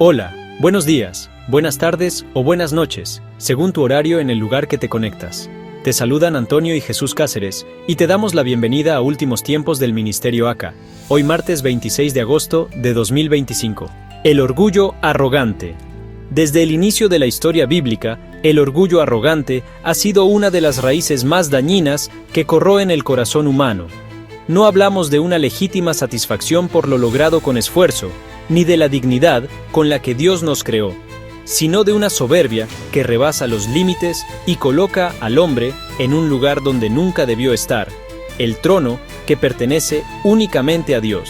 Hola, buenos días, buenas tardes o buenas noches, según tu horario en el lugar que te conectas. Te saludan Antonio y Jesús Cáceres, y te damos la bienvenida a Últimos Tiempos del Ministerio ACA, hoy martes 26 de agosto de 2025. El orgullo arrogante. Desde el inicio de la historia bíblica, el orgullo arrogante ha sido una de las raíces más dañinas que corroen el corazón humano. No hablamos de una legítima satisfacción por lo logrado con esfuerzo, ni de la dignidad con la que Dios nos creó, sino de una soberbia que rebasa los límites y coloca al hombre en un lugar donde nunca debió estar, el trono que pertenece únicamente a Dios.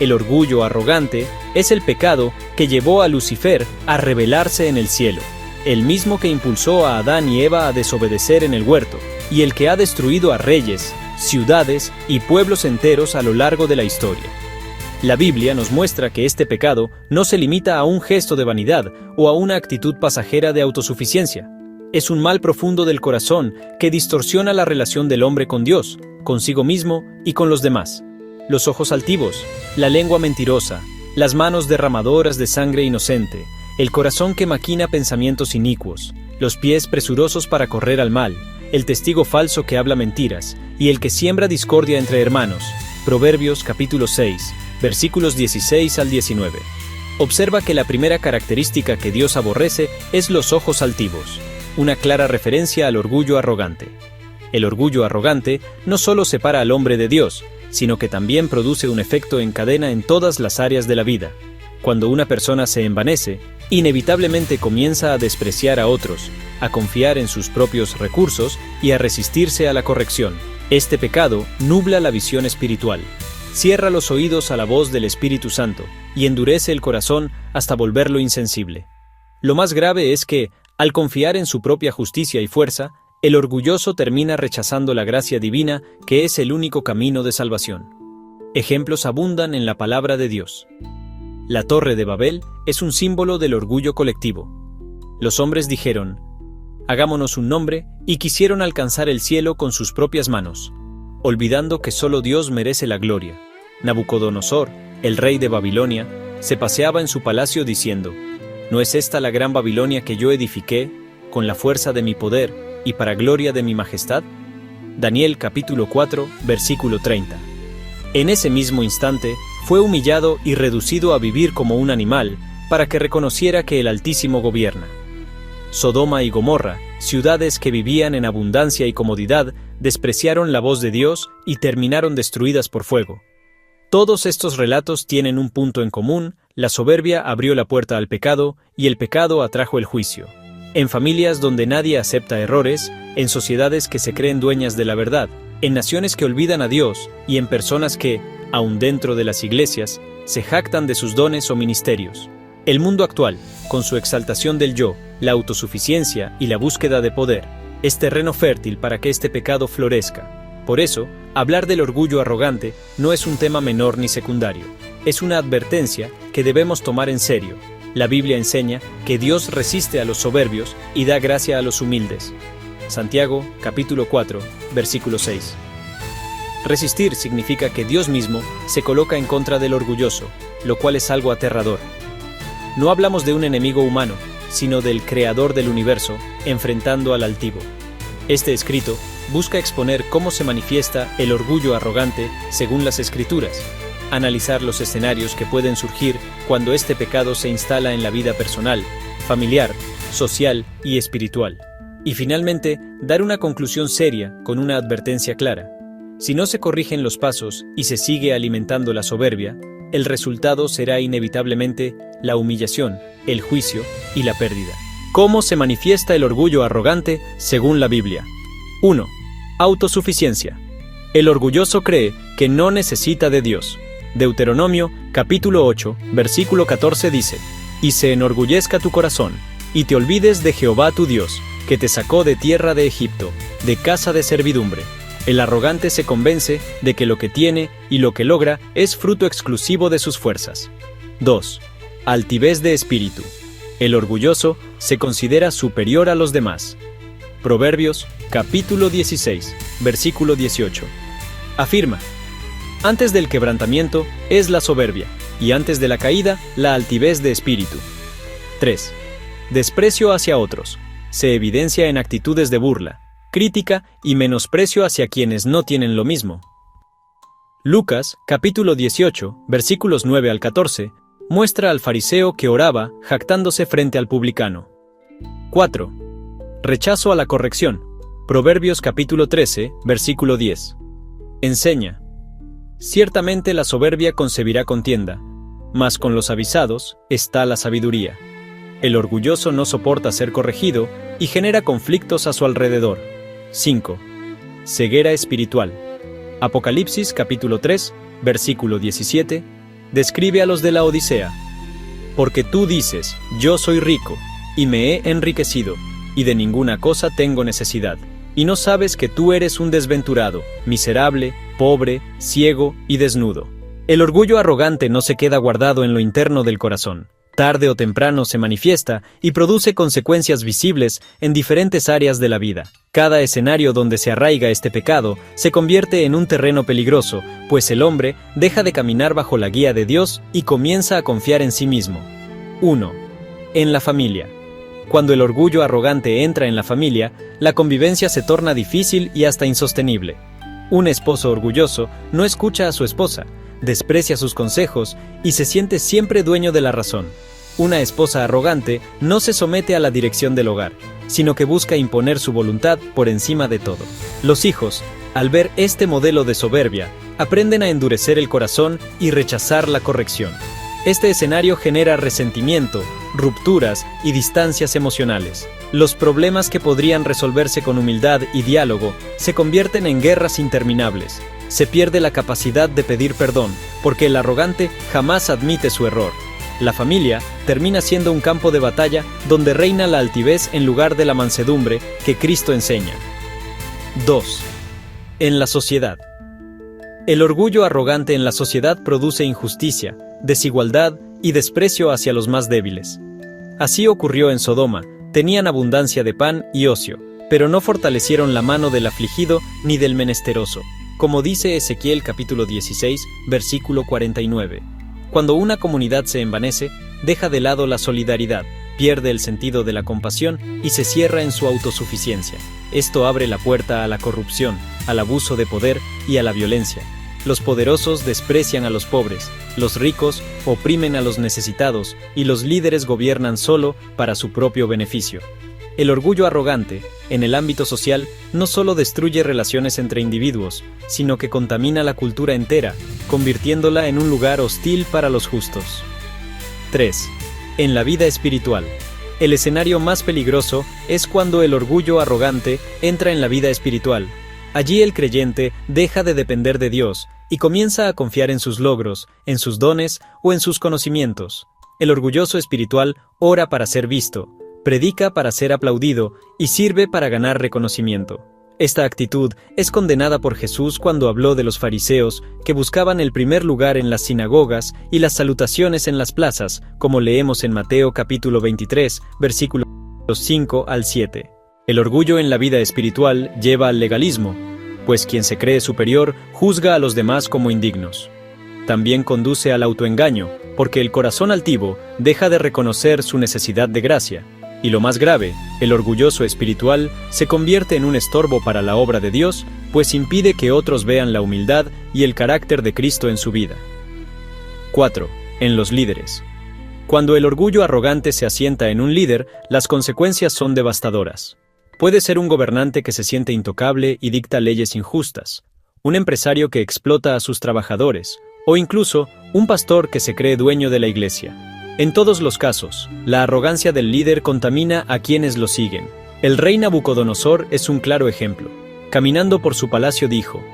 El orgullo arrogante es el pecado que llevó a Lucifer a rebelarse en el cielo, el mismo que impulsó a Adán y Eva a desobedecer en el huerto, y el que ha destruido a reyes, ciudades y pueblos enteros a lo largo de la historia. La Biblia nos muestra que este pecado no se limita a un gesto de vanidad o a una actitud pasajera de autosuficiencia. Es un mal profundo del corazón que distorsiona la relación del hombre con Dios, consigo mismo y con los demás. Los ojos altivos, la lengua mentirosa, las manos derramadoras de sangre inocente, el corazón que maquina pensamientos inicuos, los pies presurosos para correr al mal, el testigo falso que habla mentiras y el que siembra discordia entre hermanos. Proverbios capítulo 6. Versículos 16 al 19. Observa que la primera característica que Dios aborrece es los ojos altivos, una clara referencia al orgullo arrogante. El orgullo arrogante no solo separa al hombre de Dios, sino que también produce un efecto en cadena en todas las áreas de la vida. Cuando una persona se envanece, inevitablemente comienza a despreciar a otros, a confiar en sus propios recursos y a resistirse a la corrección. Este pecado nubla la visión espiritual. Cierra los oídos a la voz del Espíritu Santo y endurece el corazón hasta volverlo insensible. Lo más grave es que, al confiar en su propia justicia y fuerza, el orgulloso termina rechazando la gracia divina que es el único camino de salvación. Ejemplos abundan en la palabra de Dios. La Torre de Babel es un símbolo del orgullo colectivo. Los hombres dijeron, «Hagámonos un nombre», y quisieron alcanzar el cielo con sus propias manos, olvidando que solo Dios merece la gloria. Nabucodonosor, el rey de Babilonia, se paseaba en su palacio diciendo, ¿no es esta la gran Babilonia que yo edifiqué, con la fuerza de mi poder y para gloria de mi majestad? Daniel capítulo 4, versículo 30. En ese mismo instante, fue humillado y reducido a vivir como un animal, para que reconociera que el Altísimo gobierna. Sodoma y Gomorra, ciudades que vivían en abundancia y comodidad, despreciaron la voz de Dios y terminaron destruidas por fuego. Todos estos relatos tienen un punto en común: la soberbia abrió la puerta al pecado y el pecado atrajo el juicio. En familias donde nadie acepta errores, en sociedades que se creen dueñas de la verdad, en naciones que olvidan a Dios y en personas que, aun dentro de las iglesias, se jactan de sus dones o ministerios. El mundo actual, con su exaltación del yo, la autosuficiencia y la búsqueda de poder, es terreno fértil para que este pecado florezca. Por eso, hablar del orgullo arrogante no es un tema menor ni secundario. Es una advertencia que debemos tomar en serio. La Biblia enseña que Dios resiste a los soberbios y da gracia a los humildes. Santiago, capítulo 4, versículo 6. Resistir significa que Dios mismo se coloca en contra del orgulloso, lo cual es algo aterrador. No hablamos de un enemigo humano, sino del creador del universo, enfrentando al altivo. Este escrito busca exponer cómo se manifiesta el orgullo arrogante según las Escrituras, analizar los escenarios que pueden surgir cuando este pecado se instala en la vida personal, familiar, social y espiritual. Y finalmente, dar una conclusión seria con una advertencia clara. Si no se corrigen los pasos y se sigue alimentando la soberbia, el resultado será inevitablemente la humillación, el juicio y la pérdida. ¿Cómo se manifiesta el orgullo arrogante según la Biblia? 1. Autosuficiencia. El orgulloso cree que no necesita de Dios. Deuteronomio, capítulo 8, versículo 14 dice, «Y se enorgullezca tu corazón, y te olvides de Jehová tu Dios, que te sacó de tierra de Egipto, de casa de servidumbre». El arrogante se convence de que lo que tiene y lo que logra es fruto exclusivo de sus fuerzas. 2. Altivez de espíritu. El orgulloso se considera superior a los demás. Proverbios, capítulo 16, versículo 18. Afirma, antes del quebrantamiento es la soberbia, y antes de la caída, la altivez de espíritu. 3. Desprecio hacia otros. Se evidencia en actitudes de burla, crítica y menosprecio hacia quienes no tienen lo mismo. Lucas, capítulo 18, versículos 9 al 14, muestra al fariseo que oraba jactándose frente al publicano. 4. Rechazo a la corrección. Proverbios capítulo 13, versículo 10. Enseña. Ciertamente la soberbia concebirá contienda, mas con los avisados está la sabiduría. El orgulloso no soporta ser corregido y genera conflictos a su alrededor. 5. Ceguera espiritual. Apocalipsis capítulo 3, versículo 17, describe a los de la Odisea. Porque tú dices, yo soy rico, y me he enriquecido, y de ninguna cosa tengo necesidad, y no sabes que tú eres un desventurado, miserable, pobre, ciego y desnudo. El orgullo arrogante no se queda guardado en lo interno del corazón. Tarde o temprano se manifiesta y produce consecuencias visibles en diferentes áreas de la vida. Cada escenario donde se arraiga este pecado se convierte en un terreno peligroso, pues el hombre deja de caminar bajo la guía de Dios y comienza a confiar en sí mismo. 1. En la familia. Cuando el orgullo arrogante entra en la familia, la convivencia se torna difícil y hasta insostenible. Un esposo orgulloso no escucha a su esposa, desprecia sus consejos y se siente siempre dueño de la razón. Una esposa arrogante no se somete a la dirección del hogar, sino que busca imponer su voluntad por encima de todo. Los hijos, al ver este modelo de soberbia, aprenden a endurecer el corazón y rechazar la corrección. Este escenario genera resentimiento, rupturas y distancias emocionales. Los problemas que podrían resolverse con humildad y diálogo se convierten en guerras interminables. Se pierde la capacidad de pedir perdón, porque el arrogante jamás admite su error. La familia termina siendo un campo de batalla donde reina la altivez en lugar de la mansedumbre que Cristo enseña. 2. En la sociedad. El orgullo arrogante en la sociedad produce injusticia, desigualdad y desprecio hacia los más débiles. Así ocurrió en Sodoma, tenían abundancia de pan y ocio, pero no fortalecieron la mano del afligido ni del menesteroso, como dice Ezequiel capítulo 16, versículo 49. Cuando una comunidad se envanece, deja de lado la solidaridad, pierde el sentido de la compasión y se cierra en su autosuficiencia. Esto abre la puerta a la corrupción, al abuso de poder y a la violencia. Los poderosos desprecian a los pobres, los ricos oprimen a los necesitados y los líderes gobiernan solo para su propio beneficio. El orgullo arrogante, en el ámbito social, no solo destruye relaciones entre individuos, sino que contamina la cultura entera, convirtiéndola en un lugar hostil para los justos. 3. En la vida espiritual. El escenario más peligroso es cuando el orgullo arrogante entra en la vida espiritual. Allí el creyente deja de depender de Dios y comienza a confiar en sus logros, en sus dones o en sus conocimientos. El orgulloso espiritual ora para ser visto, predica para ser aplaudido y sirve para ganar reconocimiento. Esta actitud es condenada por Jesús cuando habló de los fariseos que buscaban el primer lugar en las sinagogas y las salutaciones en las plazas, como leemos en Mateo capítulo 23, versículos 5 al 7. El orgullo en la vida espiritual lleva al legalismo, pues quien se cree superior juzga a los demás como indignos. También conduce al autoengaño, porque el corazón altivo deja de reconocer su necesidad de gracia. Y lo más grave, el orgulloso espiritual se convierte en un estorbo para la obra de Dios, pues impide que otros vean la humildad y el carácter de Cristo en su vida. 4. En los líderes. Cuando el orgullo arrogante se asienta en un líder, las consecuencias son devastadoras. Puede ser un gobernante que se siente intocable y dicta leyes injustas, un empresario que explota a sus trabajadores, o incluso un pastor que se cree dueño de la iglesia. En todos los casos, la arrogancia del líder contamina a quienes lo siguen. El rey Nabucodonosor es un claro ejemplo. Caminando por su palacio dijo: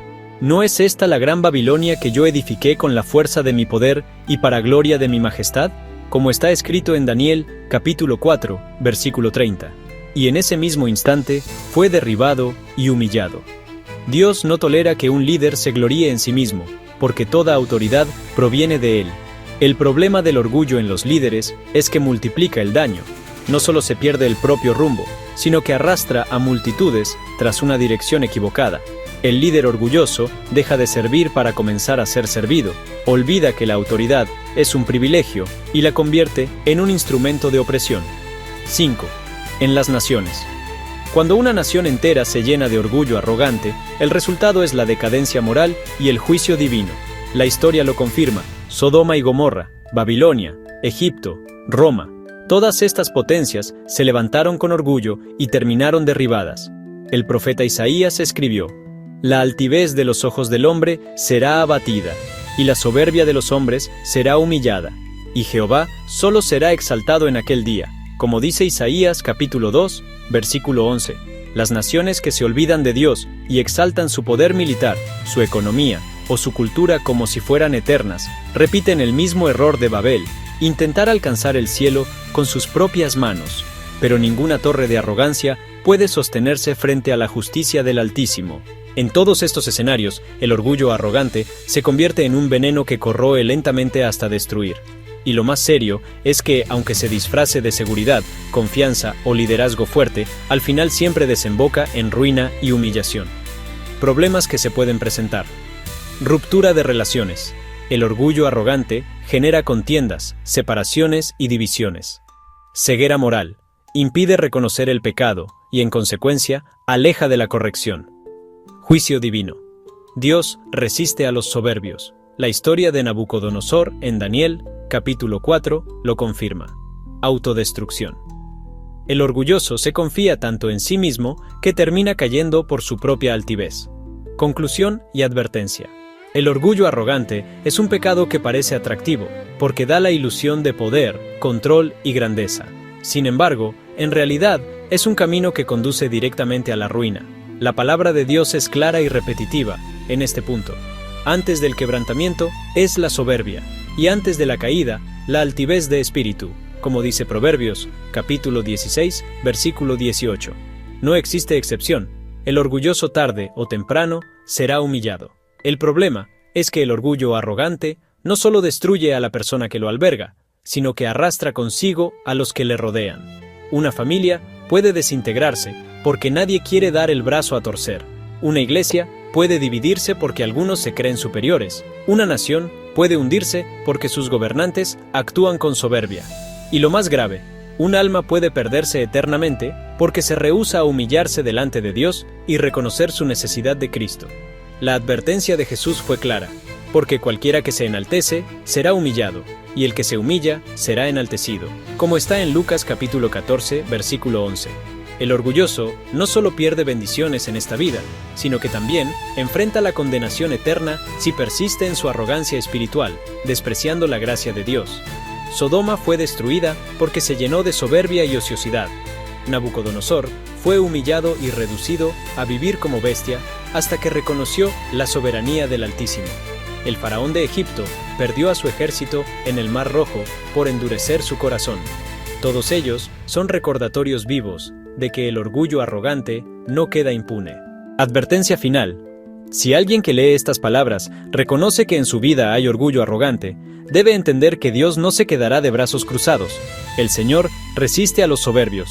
¿No es esta la gran Babilonia que yo edifiqué con la fuerza de mi poder y para gloria de mi majestad? Como está escrito en Daniel, capítulo 4, versículo 30. Y en ese mismo instante fue derribado y humillado. Dios no tolera que un líder se gloríe en sí mismo, porque toda autoridad proviene de él. El problema del orgullo en los líderes es que multiplica el daño. no solo se pierde el propio rumbo, sino que arrastra a multitudes tras una dirección equivocada. El líder orgulloso deja de servir para comenzar a ser servido, olvida que la autoridad es un privilegio y la convierte en un instrumento de opresión. 5. En las naciones. Cuando una nación entera se llena de orgullo arrogante, el resultado es la decadencia moral y el juicio divino. La historia lo confirma: Sodoma y Gomorra, Babilonia, Egipto, Roma. Todas estas potencias se levantaron con orgullo y terminaron derribadas. El profeta Isaías escribió: «La altivez de los ojos del hombre será abatida, y la soberbia de los hombres será humillada, y Jehová solo será exaltado en aquel día», como dice Isaías capítulo 2, versículo 11. Las naciones que se olvidan de Dios y exaltan su poder militar, su economía o su cultura como si fueran eternas, repiten el mismo error de Babel: intentar alcanzar el cielo con sus propias manos. Pero ninguna torre de arrogancia puede sostenerse frente a la justicia del Altísimo. En todos estos escenarios, el orgullo arrogante se convierte en un veneno que corroe lentamente hasta destruir. Y lo más serio es que, aunque se disfrace de seguridad, confianza o liderazgo fuerte, al final siempre desemboca en ruina y humillación. Problemas que se pueden presentar. Ruptura de relaciones. El orgullo arrogante genera contiendas, separaciones y divisiones. Ceguera moral. Impide reconocer el pecado y, en consecuencia, aleja de la corrección. Juicio divino. Dios resiste a los soberbios. La historia de Nabucodonosor en Daniel, capítulo 4, lo confirma. Autodestrucción. El orgulloso se confía tanto en sí mismo que termina cayendo por su propia altivez. Conclusión y advertencia. El orgullo arrogante es un pecado que parece atractivo, porque da la ilusión de poder, control y grandeza. Sin embargo, en realidad, es un camino que conduce directamente a la ruina. La palabra de Dios es clara y repetitiva en este punto. Antes del quebrantamiento es la soberbia, y antes de la caída, la altivez de espíritu, como dice Proverbios, capítulo 16, versículo 18. No existe excepción. El orgulloso tarde o temprano será humillado. El problema es que el orgullo arrogante no solo destruye a la persona que lo alberga, sino que arrastra consigo a los que le rodean. Una familia puede desintegrarse porque nadie quiere dar el brazo a torcer. Una iglesia puede dividirse porque algunos se creen superiores. Una nación puede hundirse porque sus gobernantes actúan con soberbia. Y lo más grave, un alma puede perderse eternamente porque se rehúsa a humillarse delante de Dios y reconocer su necesidad de Cristo. La advertencia de Jesús fue clara: porque cualquiera que se enaltece será humillado, y el que se humilla será enaltecido, como está en Lucas capítulo 14, versículo 11. El orgulloso no solo pierde bendiciones en esta vida, sino que también enfrenta la condenación eterna si persiste en su arrogancia espiritual, despreciando la gracia de Dios. Sodoma fue destruida porque se llenó de soberbia y ociosidad. Nabucodonosor fue humillado y reducido a vivir como bestia hasta que reconoció la soberanía del Altísimo. El faraón de Egipto perdió a su ejército en el Mar Rojo por endurecer su corazón. Todos ellos son recordatorios vivos de que el orgullo arrogante no queda impune. Advertencia final. Si alguien que lee estas palabras reconoce que en su vida hay orgullo arrogante, debe entender que Dios no se quedará de brazos cruzados. El Señor resiste a los soberbios.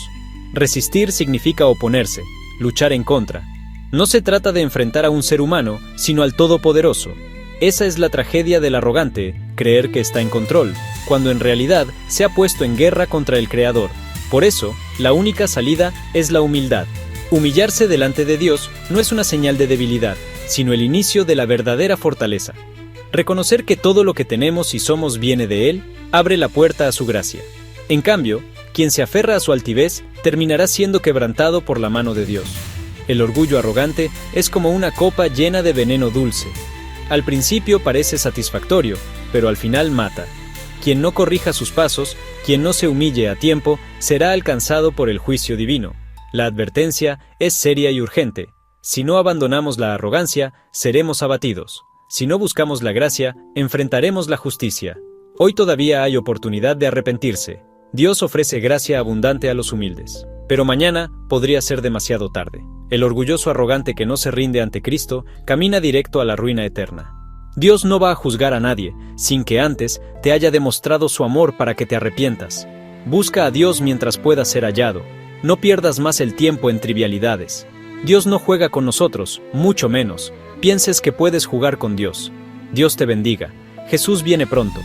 Resistir significa oponerse, luchar en contra. No se trata de enfrentar a un ser humano, sino al Todopoderoso. Esa es la tragedia del arrogante, creer que está en control, cuando en realidad se ha puesto en guerra contra el Creador. Por eso, la única salida es la humildad. Humillarse delante de Dios no es una señal de debilidad, sino el inicio de la verdadera fortaleza. Reconocer que todo lo que tenemos y somos viene de Él, abre la puerta a su gracia. En cambio, quien se aferra a su altivez terminará siendo quebrantado por la mano de Dios. El orgullo arrogante es como una copa llena de veneno dulce. Al principio parece satisfactorio, pero al final mata. Quien no corrija sus pasos, quien no se humille a tiempo, será alcanzado por el juicio divino. La advertencia es seria y urgente. Si no abandonamos la arrogancia, seremos abatidos. Si no buscamos la gracia, enfrentaremos la justicia. Hoy todavía hay oportunidad de arrepentirse. Dios ofrece gracia abundante a los humildes. Pero mañana podría ser demasiado tarde. El orgulloso arrogante que no se rinde ante Cristo camina directo a la ruina eterna. Dios no va a juzgar a nadie sin que antes te haya demostrado su amor para que te arrepientas. Busca a Dios mientras pueda ser hallado. No pierdas más el tiempo en trivialidades. Dios no juega con nosotros, mucho menos pienses que puedes jugar con Dios. Dios te bendiga. Jesús viene pronto.